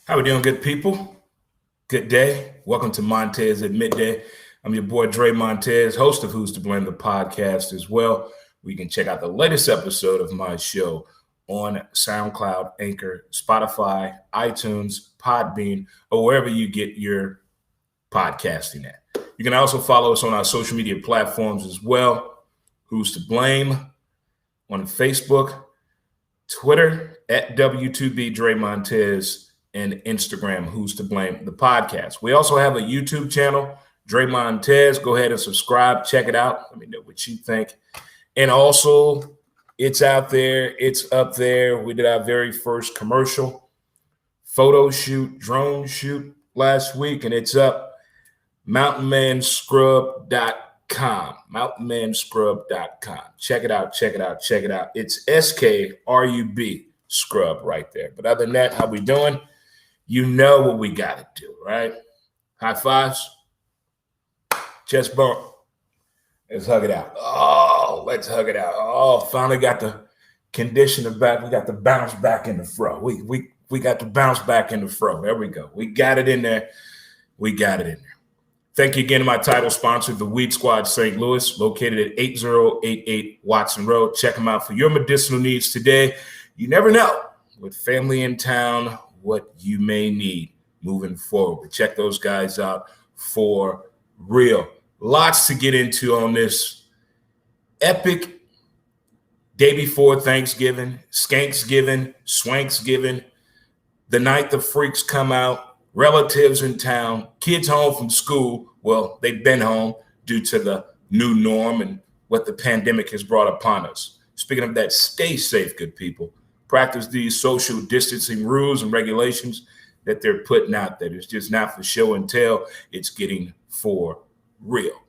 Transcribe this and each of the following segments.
How we doing, good people? Good day. Welcome to Montez at Midday. I'm your boy Dre Montez, host of Who's to Blame the podcast as well. We can check out the latest episode of my show on SoundCloud, Anchor, Spotify, iTunes, Podbean, or wherever you get your podcasting at. You can also follow us on our social media platforms as well. Who's to Blame on Facebook, Twitter at W2B Dre Montez, and Instagram, Who's to Blame the podcast. We also have a YouTube channel, Dre Montez. Go ahead and subscribe, check it out. Let me know what you think. And also, it's out there, it's up there. We did our very first commercial photo shoot, drone shoot last week, and it's up. mountainmanscrub.com. mountainmanscrub.com. Check it out. It's SKRUB scrub right there. But other than that, how we doing? You know what we got to do, right? High fives. Chest bump. Let's hug it out. Let's hug it out. Finally got the conditioner back. We got the bounce back in the fro. We got the bounce back in the fro. There we go. We got it in there. Thank you again to my title sponsor, the Weed Squad St. Louis, located at 8088 Watson Road. Check them out for your medicinal needs today. You never know, with family in town, what you may need moving forward. But check those guys out for real. Lots to get into on this epic day before Thanksgiving, Skanksgiving, Swanksgiving, the night the freaks come out, relatives in town, kids home from school. Well, they've been home due to the new norm and what the pandemic has brought upon us. Speaking of that, stay safe, good people. Practice these social distancing rules and regulations that they're putting out there. It's just not for show and tell. It's getting for real.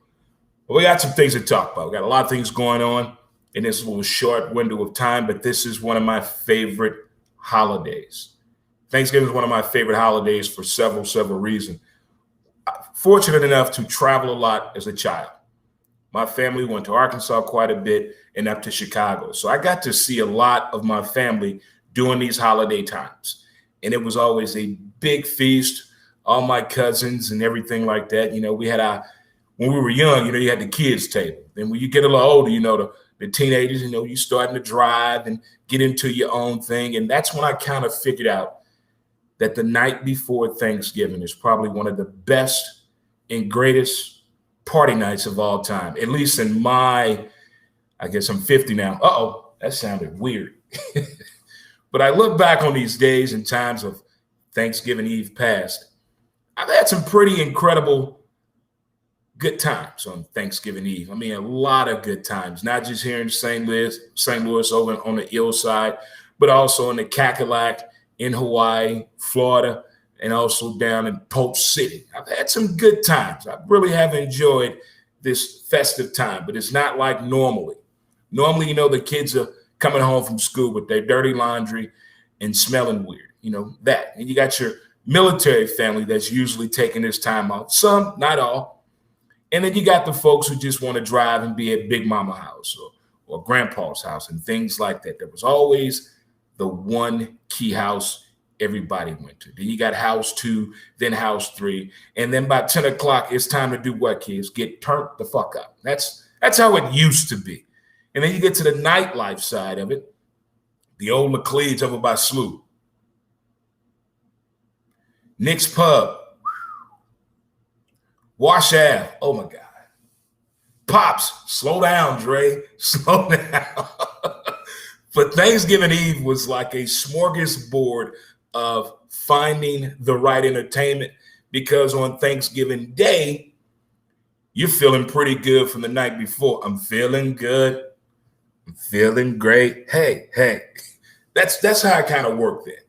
Well, we got some things to talk about. We got a lot of things going on in this little short window of time, but this is one of my favorite holidays. Thanksgiving is one of my favorite holidays for several reasons. Fortunate enough to travel a lot as a child. My family went to Arkansas quite a bit and up to Chicago. So I got to see a lot of my family during these holiday times. And it was always a big feast, all my cousins and everything like that. You know, we had when we were young, you had the kids table. Then when you get a little older, the teenagers, you starting to drive and get into your own thing. And that's when I kind of figured out that the night before Thanksgiving is probably one of the best and greatest party nights of all time, at least in I guess I'm 50 now. That sounded weird. But I look back on these days and times of Thanksgiving Eve past. I've had some pretty incredible good times on Thanksgiving Eve. I mean, a lot of good times, not just here in St. Louis over on the ill side, but also in the Cackalack, in Hawaii, Florida, and also down in Polk City. I've had some good times. I really have enjoyed this festive time, but it's not like normally. Normally, the kids are coming home from school with their dirty laundry and smelling weird, that. And you got your military family that's usually taking this time off. Some, not all. And then you got the folks who just want to drive and be at Big Mama house or Grandpa's house and things like that. There was always the one key house everybody went to. Then you got house 2, then house 3. And then by 10 o'clock, it's time to do what, kids? Get turned the fuck up. That's how it used to be. And then you get to the nightlife side of it. The old McLeod's over by Slough. Nick's Pub. Wash Ave. Oh, my God. Pops, slow down, Dre. Slow down. But Thanksgiving Eve was like a smorgasbord of finding the right entertainment, because on Thanksgiving Day, you're feeling pretty good from the night before. I'm feeling good. I'm feeling great. Hey, that's how I kind of work there.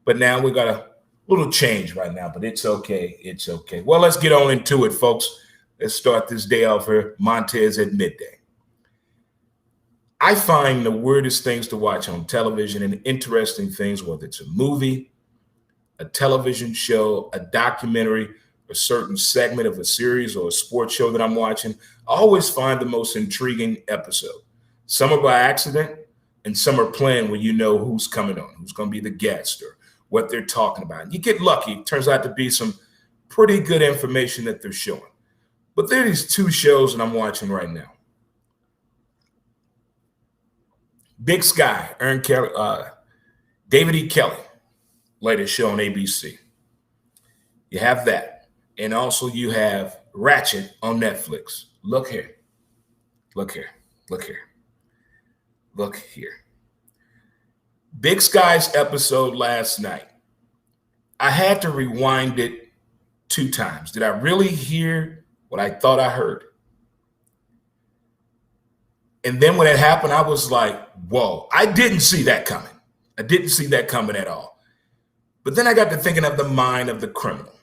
But now we got a little change right now, but it's okay. It's okay. Well, let's get on into it, folks. Let's start this day off here, Montez at Midday. I find the weirdest things to watch on television and interesting things, whether it's a movie, a television show, a documentary, a certain segment of a series or a sports show that I'm watching. I always find the most intriguing episode. Some are by accident and some are planned when you know who's coming on, who's going to be the guest or what they're talking about. And you get lucky. It turns out to be some pretty good information that they're showing. But there are these two shows that I'm watching right now. Big Sky, David E. Kelly, latest show on ABC. You have that. And also you have Ratchet on Netflix. Look here. Look here. Look here. Look here. Big Sky's episode last night. I had to rewind it 2 times. Did I really hear what I thought I heard? And then when it happened, I was like, whoa, I didn't see that coming. I didn't see that coming at all. But then I got to thinking of the mind of the criminal.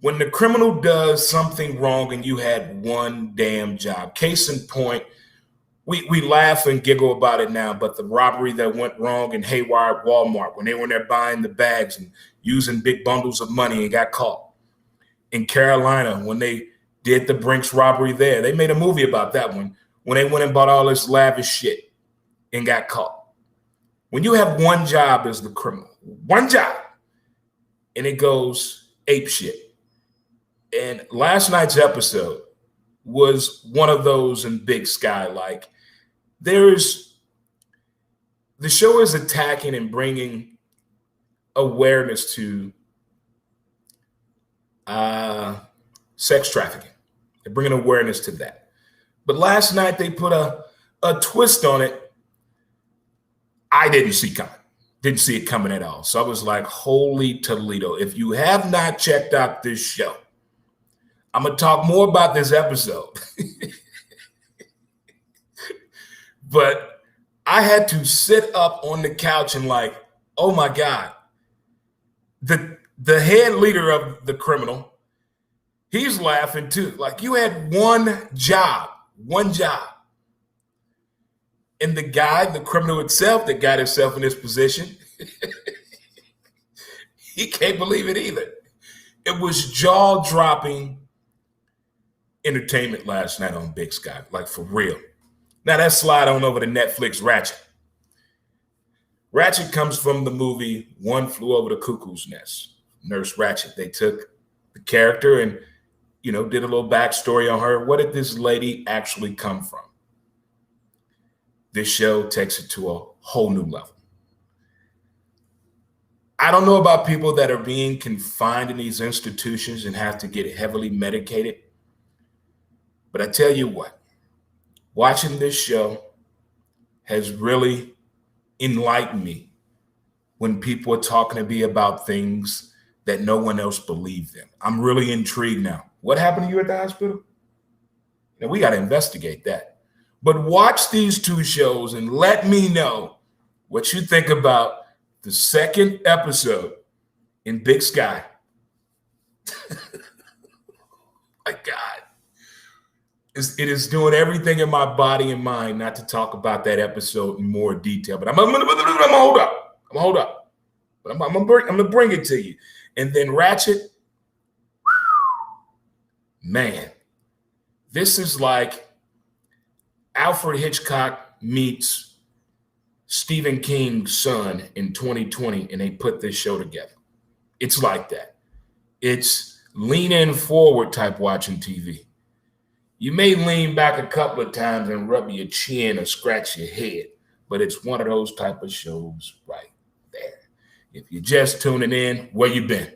When the criminal does something wrong and you had one damn job, case in point, we laugh and giggle about it now, but the robbery that went wrong and haywire at Walmart when they were in there buying the bags and using big bundles of money and got caught. In Carolina, when they did the Brinks robbery there, they made a movie about that one when they went and bought all this lavish shit and got caught. When you have one job as the criminal, one job, and it goes ape shit. And last night's episode was one of those in Big Sky. Like, the show is attacking and bringing awareness to sex trafficking. They're bringing awareness to that. But last night they put a twist on it I didn't see coming. Didn't see it coming at all. So I was like, holy Toledo. If you have not checked out this show, I'm going to talk more about this episode. But I had to sit up on the couch and like, oh my God. The head leader of the criminal, he's laughing too. Like, you had one job. And the guy, the criminal itself that got himself in this position, he can't believe it either. It was jaw-dropping entertainment last night on Big Sky, like for real. Now let's slide on over to Netflix Ratchet. Ratchet comes from the movie One Flew Over the Cuckoo's Nest. Nurse Ratchet. They took the character and, did a little backstory on her. What did this lady actually come from? This show takes it to a whole new level. I don't know about people that are being confined in these institutions and have to get heavily medicated. But I tell you what, watching this show has really enlightened me when people are talking to me about things that no one else believed in. I'm really intrigued now. What happened to you at the hospital? We got to investigate that. But watch these two shows and let me know what you think about the second episode in Big Sky. My God. It is doing everything in my body and mind not to talk about that episode in more detail. But I'm gonna hold up. But I'm gonna bring it to you. And then Ratchet, man, this is like Alfred Hitchcock meets Stephen King's son in 2020, and they put this show together. It's like that. It's lean in forward type watching TV. You may lean back a couple of times and rub your chin or scratch your head, but it's one of those type of shows right there. If you're just tuning in, where you been?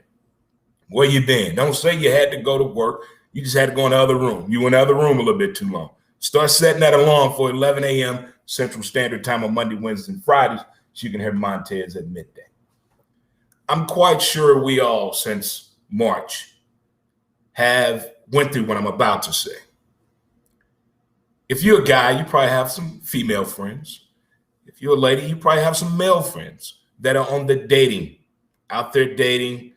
Where you been? Don't say you had to go to work. You just had to go in the other room. You were in the other room a little bit too long. Start setting that alarm for 11 a.m. Central Standard Time on Monday, Wednesdays, and Fridays so you can hear Montez at midday. I'm quite sure we all, since March, have went through what I'm about to say. If you're a guy, you probably have some female friends. If you're a lady, you probably have some male friends that are on the dating, out there dating,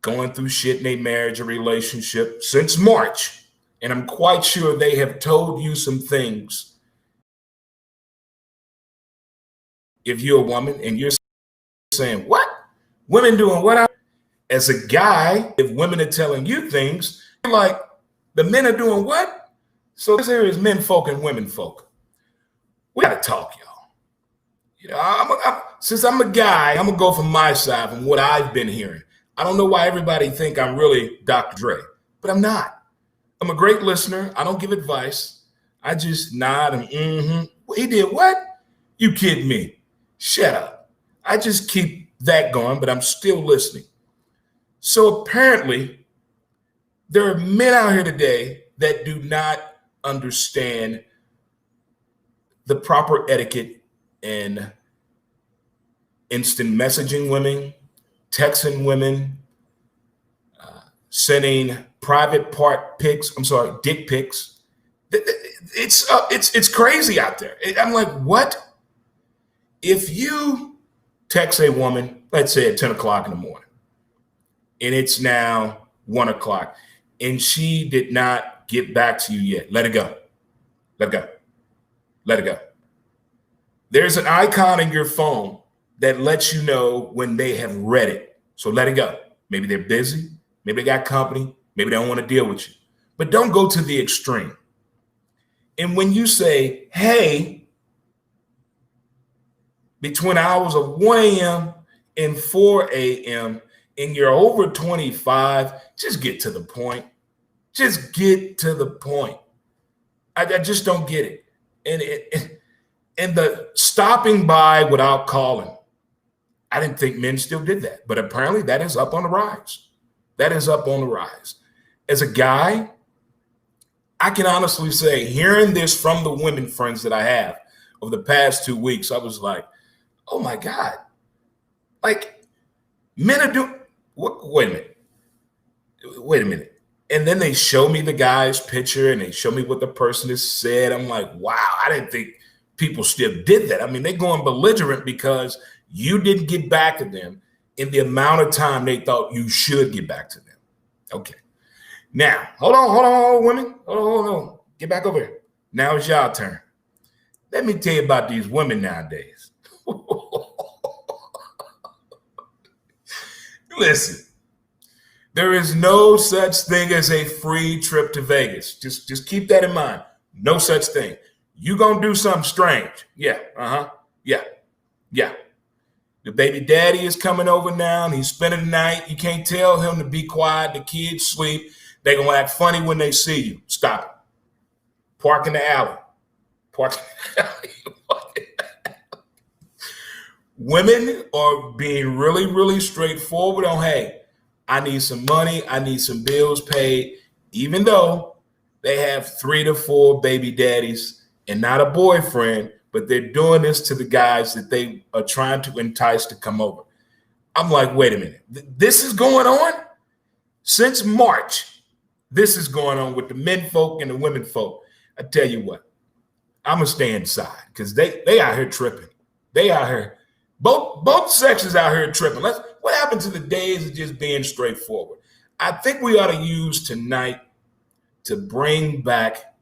going through shit in their marriage or relationship since March. And I'm quite sure they have told you some things. If you're a woman and you're saying, what? Women doing what? As a guy, if women are telling you things, you're like, the men are doing what? So this area is men folk and women folk. We got to talk, y'all. Since I'm a guy, I'm gonna go from my side, from what I've been hearing. I don't know why everybody think I'm really Dr. Dre, but I'm not. I'm a great listener. I don't give advice. I just nod and He did what? You kidding me? Shut up. I just keep that going, but I'm still listening. So apparently, there are men out here today that do not understand the proper etiquette in instant messaging women, texting women, sending private part pics. I'm sorry, dick pics. It's crazy out there. I'm like, what? If you text a woman, let's say at 10 o'clock in the morning, and it's now 1 o'clock, and she did not get back to you yet, let it go. Let it go. Let it go. There's an icon in your phone that lets you know when they have read it. So let it go. Maybe they're busy. Maybe they got company. Maybe they don't want to deal with you. But don't go to the extreme. And when you say, hey, between hours of 1 a.m. and 4 a.m., and you're over 25, just get to the point. Just get to the point. I just don't get it. And the stopping by without calling, I didn't think men still did that. But apparently that is up on the rise. That is up on the rise. As a guy, I can honestly say, hearing this from the women friends that I have over the past 2 weeks, I was like, oh my God. Like, men are doing, wait a minute. And then they show me the guy's picture and they show me what the person has said. I'm like, wow, I didn't think people still did that. I mean, they're going belligerent because you didn't get back to them in the amount of time they thought you should get back to them. Okay. Now, hold on, women. Hold on. Get back over here. Now it's y'all turn. Let me tell you about these women nowadays. Listen, there is no such thing as a free trip to Vegas. Just keep that in mind. No such thing. You gonna do something strange. Yeah, yeah. The baby daddy is coming over now and he's spending the night. You can't tell him to be quiet. The kids sleep. They're gonna act funny when they see you. Stop it. Park in the alley. Women are being really, really straightforward on, hey, I need some money. I need some bills paid, even though they have 3 to 4 baby daddies and not a boyfriend, but they're doing this to the guys that they are trying to entice to come over. I'm like, wait a minute. This is going on? Since March, this is going on with the men folk and the women folk. I tell you what, I'm going to stay inside because they out here tripping. They out here. Both sections out here tripping. What happened to the days of just being straightforward? I think we ought to use tonight to bring back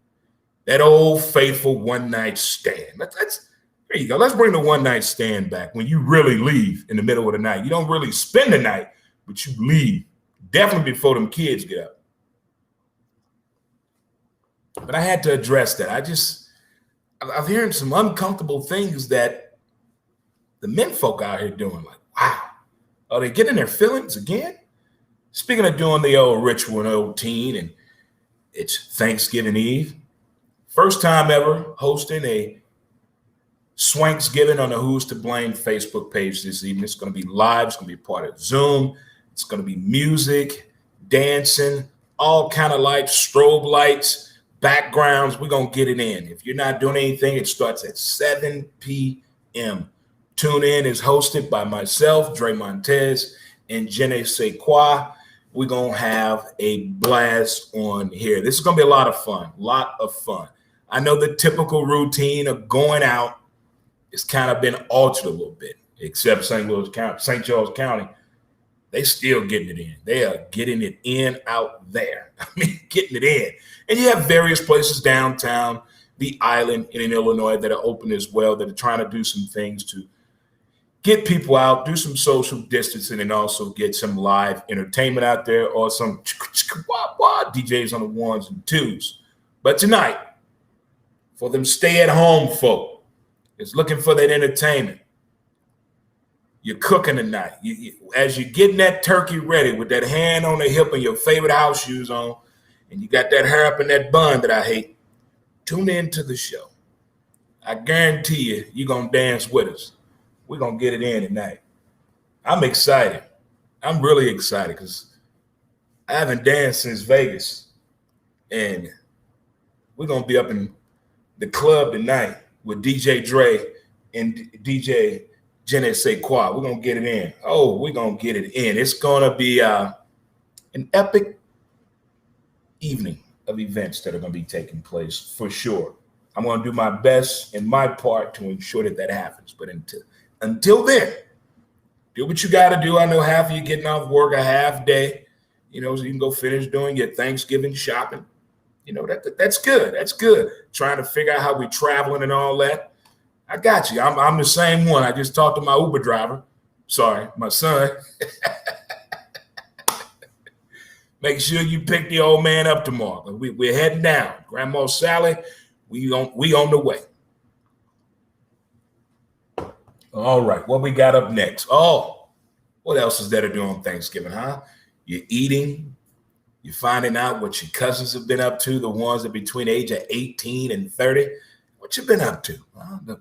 that old faithful one-night stand. There you go. Let's bring the one-night stand back when you really leave in the middle of the night. You don't really spend the night, but you leave. Definitely before them kids get up. But I had to address that. I've heard some uncomfortable things that the men folk out here doing. Like, wow, are they getting their feelings again? Speaking of doing the old ritual and old teen, and it's Thanksgiving Eve. First time ever hosting a Swanksgiving on the Who's to Blame Facebook page this evening. It's going to be live. It's going to be part of Zoom. It's going to be music, dancing, all kind of lights, strobe lights, backgrounds. We're going to get it in. If you're not doing anything, it starts at 7 p.m. Tune In is hosted by myself, Dre Montez, and Jenny Sequoia. We're going to have a blast on here. This is going to be a lot of fun. I know the typical routine of going out has kind of been altered a little bit, except St. Charles County. They still getting it in. They are getting it in out there. I mean, getting it in. And you have various places downtown, the island, and in Illinois that are open as well, that are trying to do some things to get people out, do some social distancing, and also get some live entertainment out there or some DJs on the 1s and 2s. But tonight, for them stay-at-home folk, is looking for that entertainment. You're cooking tonight. As you're getting that turkey ready with that hand on the hip and your favorite house shoes on, and you got that hair up in that bun that I hate, tune in to the show. I guarantee you, you're going to dance with us. We're going to get it in tonight. I'm excited. I'm really excited because I haven't danced since Vegas. And we're going to be up in the club tonight with DJ Dre and DJ Je ne sais quoi. We're going to get it in. Oh, we're going to get it in. It's going to be an epic evening of events that are going to be taking place for sure. I'm going to do my best in my part to ensure that happens. But until then, do what you got to do. I know half of you getting off work a half day, so you can go finish doing your Thanksgiving shopping. That's good. That's good. Trying to figure out how we traveling and all that. I got you. I'm the same one. I just talked to my Uber driver. Sorry, my son. Make sure you pick the old man up tomorrow. We're heading down. Grandma Sally, we on the way. All right, what we got up next? Oh, what else is there to do on Thanksgiving, huh? You're eating. You're finding out what your cousins have been up to, the ones that are between the age of 18 and 30. What you been up to?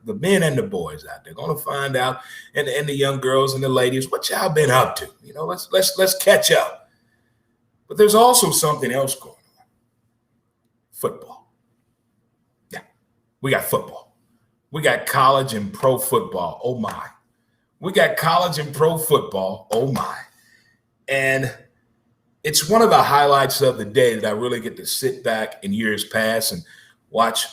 The men and the boys out there going to find out, and the young girls and the ladies, what y'all been up to? Let's catch up. But there's also something else going on. Football. Yeah, we got football. We got college and pro football. Oh, my. We got college and pro football. Oh, my. And it's one of the highlights of the day that I really get to sit back in years past and watch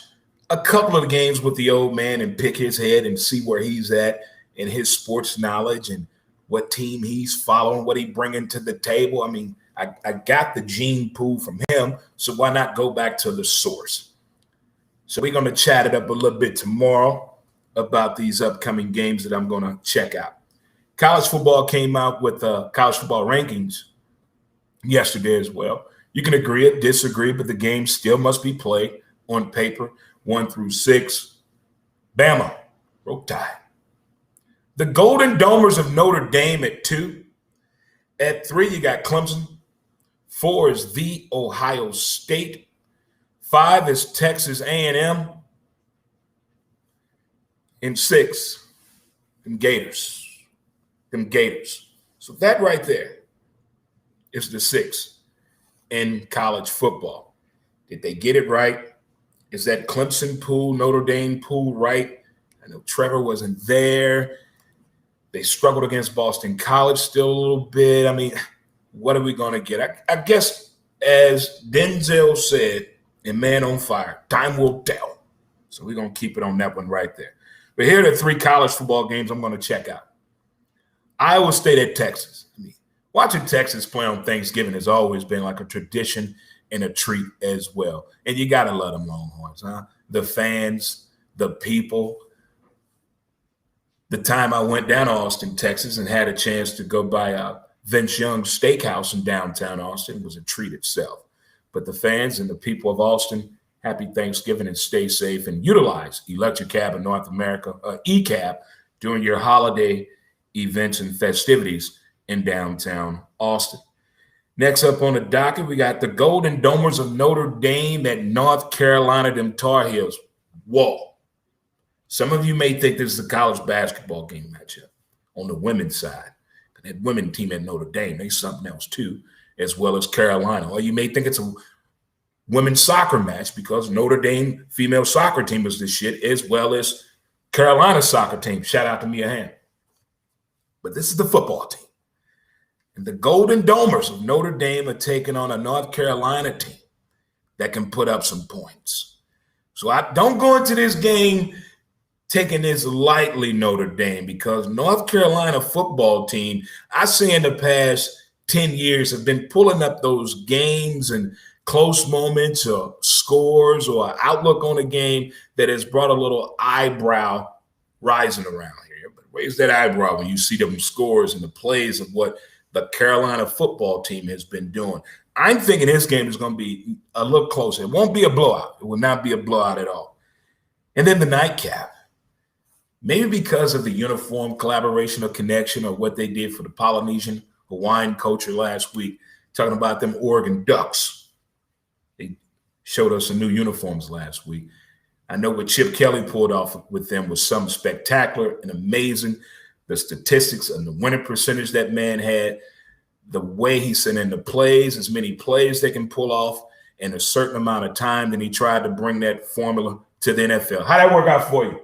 a couple of the games with the old man and pick his head and see where he's at in his sports knowledge and what team he's following, what he bringing to the table. I mean, I got the gene pool from him, so why not go back to the source? So we're going to chat it up a little bit tomorrow about these upcoming games that I'm going to check out. College football came out with college football rankings yesterday as well. You can agree or disagree, but the game still must be played on paper, 1 through 6. Bama, Roll Tide. The Golden Domers of Notre Dame at 2. At 3, you got Clemson. 4 is The Ohio State. 5 is Texas A&M. And 6, them Gators. So that right there is the 6 in college football. Did they get it right? Is that Clemson pool, Notre Dame pool right? I know Trevor wasn't there. They struggled against Boston College still a little bit. I mean, what are we going to get? I guess, as Denzel said in Man on Fire, time will tell. So we're going to keep it on that one right there. But here are the 3 college football games I'm going to check out. Iowa State at Texas. I mean, watching Texas play on Thanksgiving has always been like a tradition and a treat as well. And you got to love them Longhorns, huh? The fans, the people. The time I went down to Austin, Texas, and had a chance to go by Vince Young's Steakhouse in downtown Austin was a treat itself. But the fans and the people of Austin, happy Thanksgiving and stay safe and utilize Electric Cab of North America, ECAB, during your holiday events and festivities in downtown Austin. Next up on the docket, we got the Golden Domers of Notre Dame at North Carolina, them Tar Heels. Whoa. Some of you may think this is a college basketball game matchup on the women's side. That women's team at Notre Dame, they something else too, as well as Carolina. Or you may think it's a women's soccer match because Notre Dame female soccer team is the shit, as well as Carolina soccer team. Shout out to Mia Hamm. But this is the football team. And the Golden Domers of Notre Dame are taking on a North Carolina team that can put up some points. So I don't go into this game taking this lightly, Notre Dame, because North Carolina football team, I say in the past 10 years, have been pulling up those games and close moments or scores or outlook on a game that has brought a little eyebrow rising around here. But raise that eyebrow when you see them scores and the plays of what the Carolina football team has been doing. I'm thinking this game is going to be a little closer. It won't be a blowout. It will not be a blowout at all. And then the nightcap. Maybe because of the uniform collaboration or connection or what they did for the Polynesian Hawaiian culture last week, talking about them Oregon Ducks. They showed us some new uniforms last week. I know what Chip Kelly pulled off with them was something spectacular and amazing. The statistics and the winning percentage that man had, the way he sent in the plays, as many plays they can pull off in a certain amount of time, then he tried to bring that formula to the NFL. How'd that work out for you?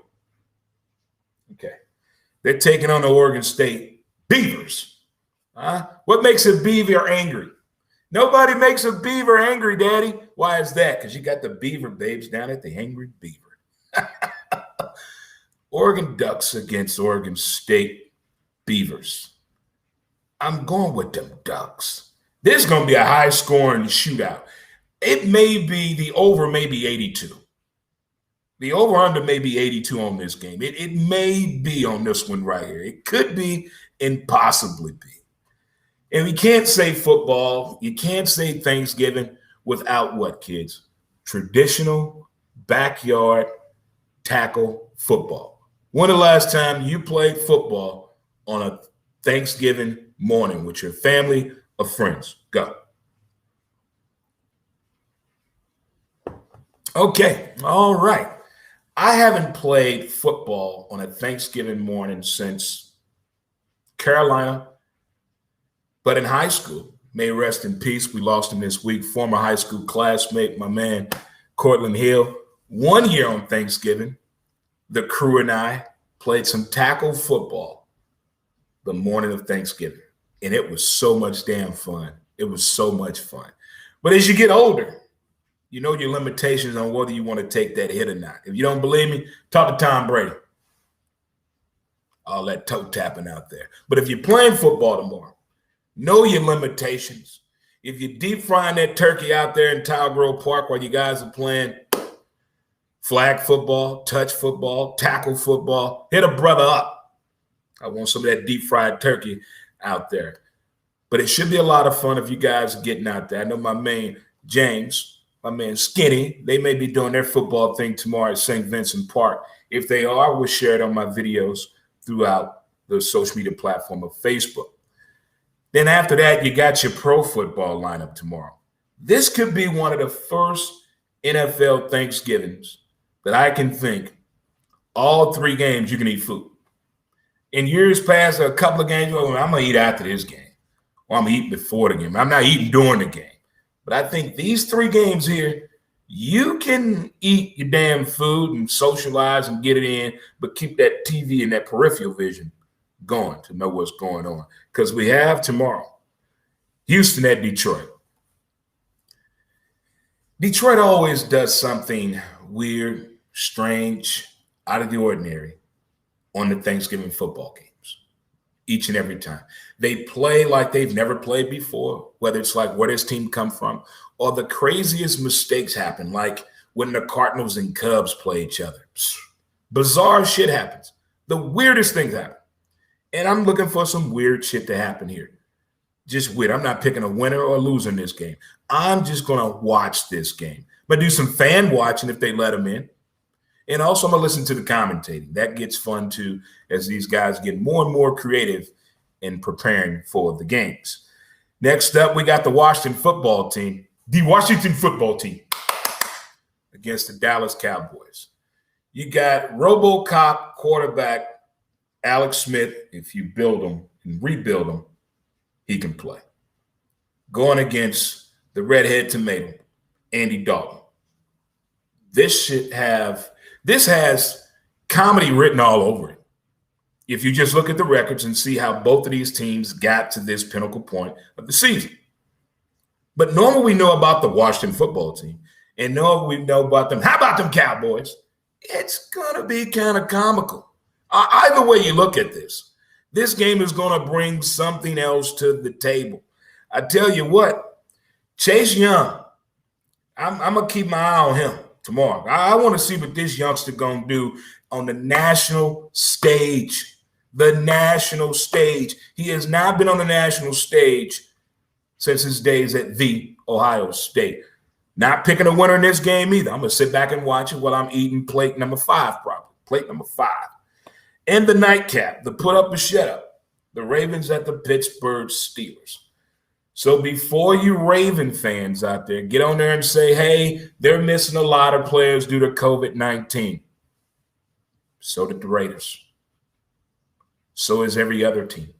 Okay. They're taking on the Oregon State Beavers. What makes a beaver angry? Nobody makes a beaver angry, Daddy. Why is that? Because you got the beaver babes down at the Angry Beaver. Oregon Ducks against Oregon State Beavers. I'm going with them Ducks. This is going to be a high-scoring shootout. It may be the over, maybe 82. The over-under may be 82 on this game. It may be on this one right here. It could be and possibly be. And we can't say football. You can't say Thanksgiving without what, kids? Traditional backyard tackle football. When the last time you played football on a Thanksgiving morning with your family or friends? Go. Okay, all right. I haven't played football on a Thanksgiving morning since Carolina, but in high school, may rest in peace, we lost him this week, former high school classmate, my man, Cortland Hill. 1 year on Thanksgiving, the crew and I played some tackle football the morning of Thanksgiving, and it was so much damn fun. It was so much fun. But as you get older, you know your limitations on whether you want to take that hit or not. If you don't believe me, talk to Tom Brady. All that toe tapping out there. But if you're playing football tomorrow, know your limitations. If you're deep frying that turkey out there in Tile Grove Park while you guys are playing flag football, touch football, tackle football, hit a brother up. I want some of that deep fried turkey out there. But it should be a lot of fun if you guys are getting out there. I know my man James, my man Skinny, they may be doing their football thing tomorrow at St. Vincent Park. If they are, we'll share it on my videos throughout the social media platform of Facebook. Then after that, you got your pro football lineup tomorrow. This could be one of the first NFL Thanksgivings that I can think all 3 games you can eat food. In years past, a couple of games, well, I'm going to eat after this game, or I'm going to eat before the game. I'm not eating during the game. But I think these 3 games here, you can eat your damn food and socialize and get it in, but keep that TV and that peripheral vision going to know what's going on. Because we have tomorrow Houston at Detroit. Detroit always does something weird, strange, out of the ordinary on the Thanksgiving football games each and every time. They play like they've never played before, whether it's like where this team come from or the craziest mistakes happen, like when the Cardinals and Cubs play each other. Bizarre shit happens. The weirdest things happen. And I'm looking for some weird shit to happen here. Just weird. I'm not picking a winner or a loser in this game. I'm just going to watch this game. I'm going to do some fan watching if they let them in. And also I'm going to listen to the commentating. That gets fun too as these guys get more and more creative in preparing for the games. Next up, we got the Washington football team. The Washington football team against the Dallas Cowboys. You got RoboCop quarterback Alex Smith. If you build him and rebuild him, he can play. Going against the redhead tomato, Andy Dalton. This has comedy written all over it. If you just look at the records and see how both of these teams got to this pinnacle point of the season. But normally we know about the Washington football team and normally we know about them. How about them Cowboys? It's going to be kind of comical. Either way you look at this game is going to bring something else to the table. I tell you what, Chase Young, I'm going to keep my eye on him tomorrow. I want to see what this youngster going to do on the national stage. The national stage. He has not been on the national stage since his days at the Ohio State. Not picking a winner in this game either. I'm going to sit back and watch it while I'm eating plate number 5 probably. Plate number 5. In the nightcap, the put up or shut up, the Ravens at the Pittsburgh Steelers. So before you Raven fans out there get on there and say, hey, they're missing a lot of players due to COVID-19. So did the Raiders. So is every other team.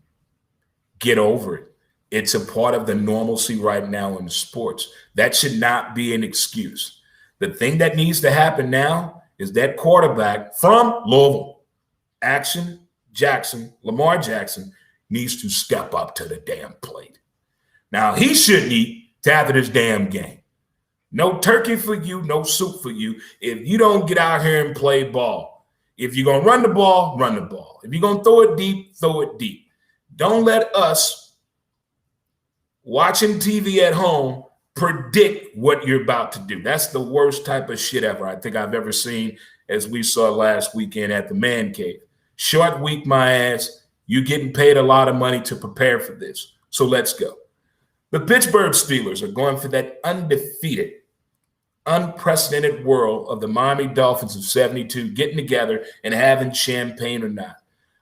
Get over it. It's a part of the normalcy right now in sports. That should not be an excuse. The thing that needs to happen now is that quarterback from Louisville, Lamar Jackson, needs to step up to the damn plate. Now, he shouldn't eat after this damn game. No turkey for you, no soup for you if you don't get out here and play ball. If you're going to run the ball, run the ball. If you're going to throw it deep, throw it deep. Don't let us watching TV at home predict what you're about to do. That's the worst type of shit ever I think I've ever seen, as we saw last weekend at the Man Cave. Short week, my ass. You're getting paid a lot of money to prepare for this. So let's go. The Pittsburgh Steelers are going for that undefeated, unprecedented world of the Miami Dolphins of 72 getting together and having champagne or not.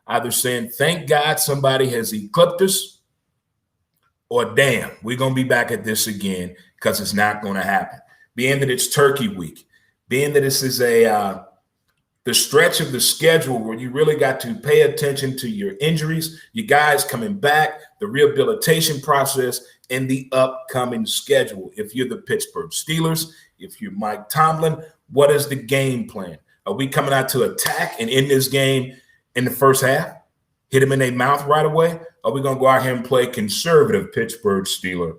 Either saying, thank God somebody has eclipsed us, or damn, we're going to be back at this again, because it's not going to happen. Being that it's Turkey Week, being that this is the stretch of the schedule where you really got to pay attention to your injuries, you guys coming back, the rehabilitation process, and the upcoming schedule. If you're the Pittsburgh Steelers, if you're Mike Tomlin, what is the game plan? Are we coming out to attack and end this game in the first half? Hit them in their mouth right away? Or are we going to go out here and play conservative Pittsburgh Steeler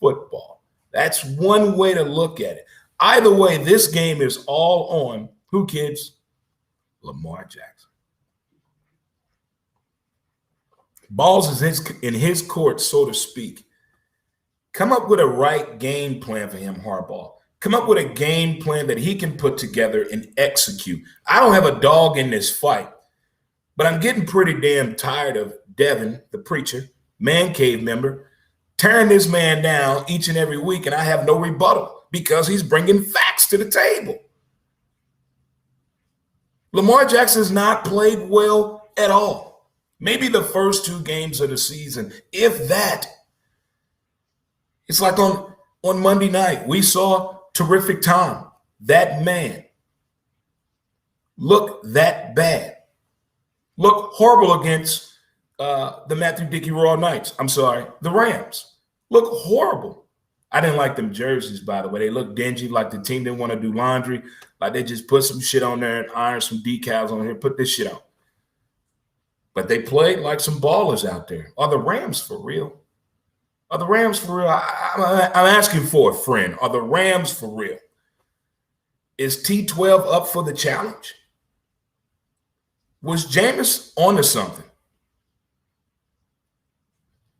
football? That's one way to look at it. Either way, this game is all on who, kids? Lamar Jackson. Balls is in his court, so to speak. Come up with a right game plan for him, Harbaugh. Come up with a game plan that he can put together and execute. I don't have a dog in this fight, but I'm getting pretty damn tired of Devin, the preacher, Man Cave member, tearing this man down each and every week, and I have no rebuttal because he's bringing facts to the table. Lamar Jackson has not played well at all. Maybe the first two games of the season, if that. It's like on Monday night, we saw terrific Tom. That man look that bad. Look horrible against the Matthew Dickey Raw Knights. I'm sorry, the Rams. Look horrible. I didn't like them jerseys, by the way. They look dingy, like the team didn't want to do laundry. Like they just put some shit on there and iron some decals on here. Put this shit on. But they played like some ballers out there. Are the Rams for real? Are the Rams for real? I'm asking for a friend. Are the Rams for real? Is T12 up for the challenge? Was Jameis onto something?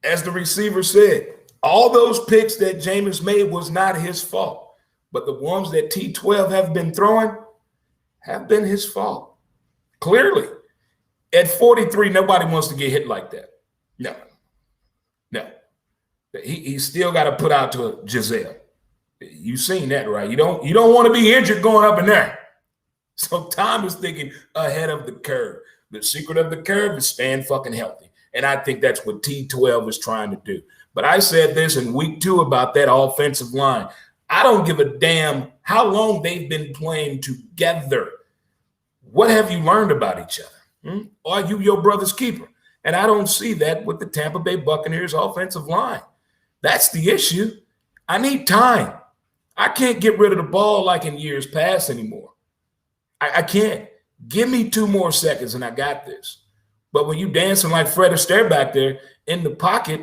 As the receiver said, all those picks that Jameis made was not his fault. But the ones that T12 have been throwing have been his fault. Clearly. At 43, nobody wants to get hit like that. No. He still got to put out to Giselle. You've seen that, right? You don't want to be injured going up in there. So Tom is thinking ahead of the curve. The secret of the curve is staying fucking healthy. And I think that's what T12 is trying to do. But I said this in week 2 about that offensive line. I don't give a damn how long they've been playing together. What have you learned about each other? Are you your brother's keeper? And I don't see that with the Tampa Bay Buccaneers offensive line. That's the issue. I need time. I can't get rid of the ball like in years past anymore. I can't. Give me 2 more seconds and I got this. But when you dancing like Fred Astaire back there in the pocket,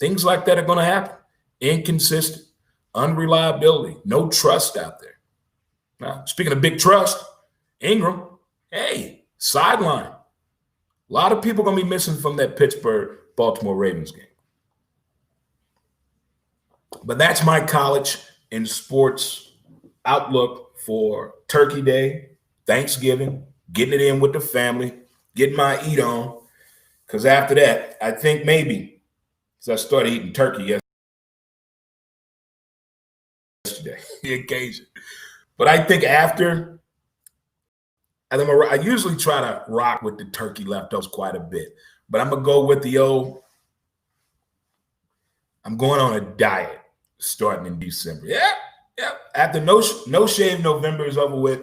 things like that are going to happen. Inconsistent, unreliability, no trust out there. Now, speaking of big trust, Ingram, hey, sideline. A lot of people going to be missing from that Pittsburgh-Baltimore Ravens game. But that's my college and sports outlook for Turkey Day, Thanksgiving, getting it in with the family, getting my eat on. Because after that, I think maybe, because I started eating turkey yesterday, the occasion. But I think after I usually try to rock with the turkey leftovers quite a bit, but I'm going to go with I'm going on a diet starting in December. Yeah. After no shave November is over with,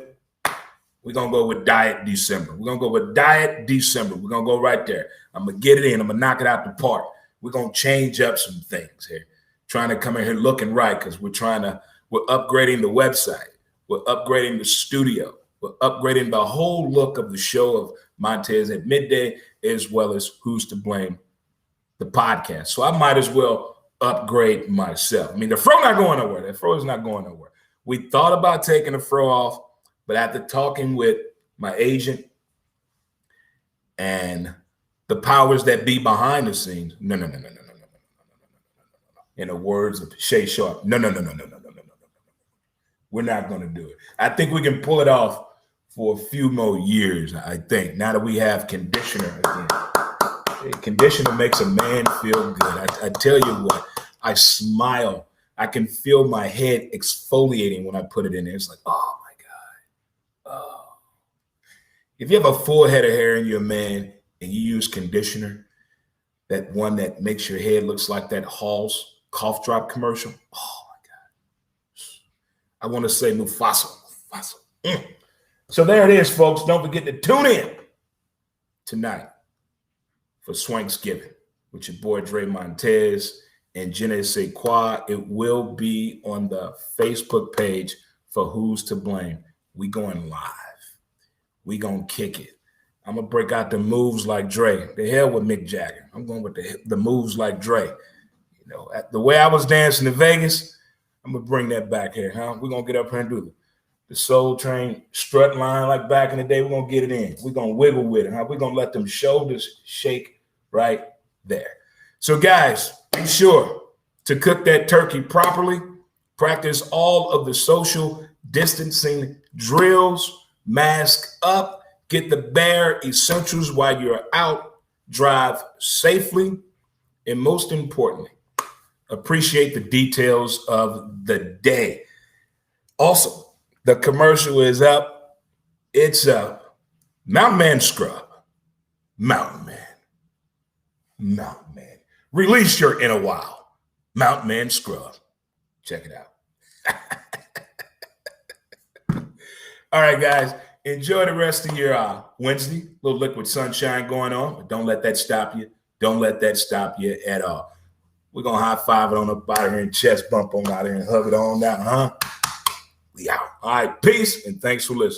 we're going to go with diet December. We're going to go with diet December. We're going to go right there. I'm going to get it in. I'm going to knock it out the park. We're going to change up some things here. Trying to come in here looking right because we're upgrading the website. We're upgrading the studio. We're upgrading the whole look of the show of Montez at Midday, as well as Who's to Blame, the podcast. So I might as well upgrade myself. I mean, the fro not going nowhere. The fro is not going nowhere. We thought about taking the fro off, but after talking with my agent and the powers that be behind the scenes, no. In the words of Shay Sharp, no. We're not going to do it. I think we can pull it off for a few more years, I think, now that we have conditioner again. Conditioner makes a man feel good. I tell you what, I smile. I can feel my head exfoliating when I put it in there. It's like, oh my God. Oh. If you have a full head of hair and you're a man and you use conditioner, that one that makes your head looks like that Hall's cough drop commercial. Oh my God. I want to say Mufasa. So there it is, folks. Don't forget to tune in tonight for Swanksgiving with your boy Dre Montez and Je ne sais quoi. It will be on the Facebook page for Who's to Blame. We going live. We gonna kick it. I'm gonna break out the moves like Dre. The hell with Mick Jagger. I'm going with the moves like Dre. You know, the way I was dancing in Vegas, I'm gonna bring that back here, huh? We're gonna get up here and do the Soul Train strut line like back in the day. We're gonna get it in. We're gonna wiggle with it, huh? We're gonna let them shoulders shake right there. So guys, be sure to cook that turkey properly. Practice all of the social distancing drills. Mask up. Get the bare essentials while you're out. Drive safely. And most importantly, appreciate the details of the day. Also, the commercial is up. It's up. Mountain Man Scrub. Mountain Man. Mountain Man. Release your inner wild. Mountain Man Scrub. Check it out. All right, guys. Enjoy the rest of your Wednesday. A little liquid sunshine going on, but don't let that stop you. Don't let that stop you at all. We're going to high five it on up out of here and chest bump on out here and hug it on down, huh? We out. All right, peace, and thanks for listening.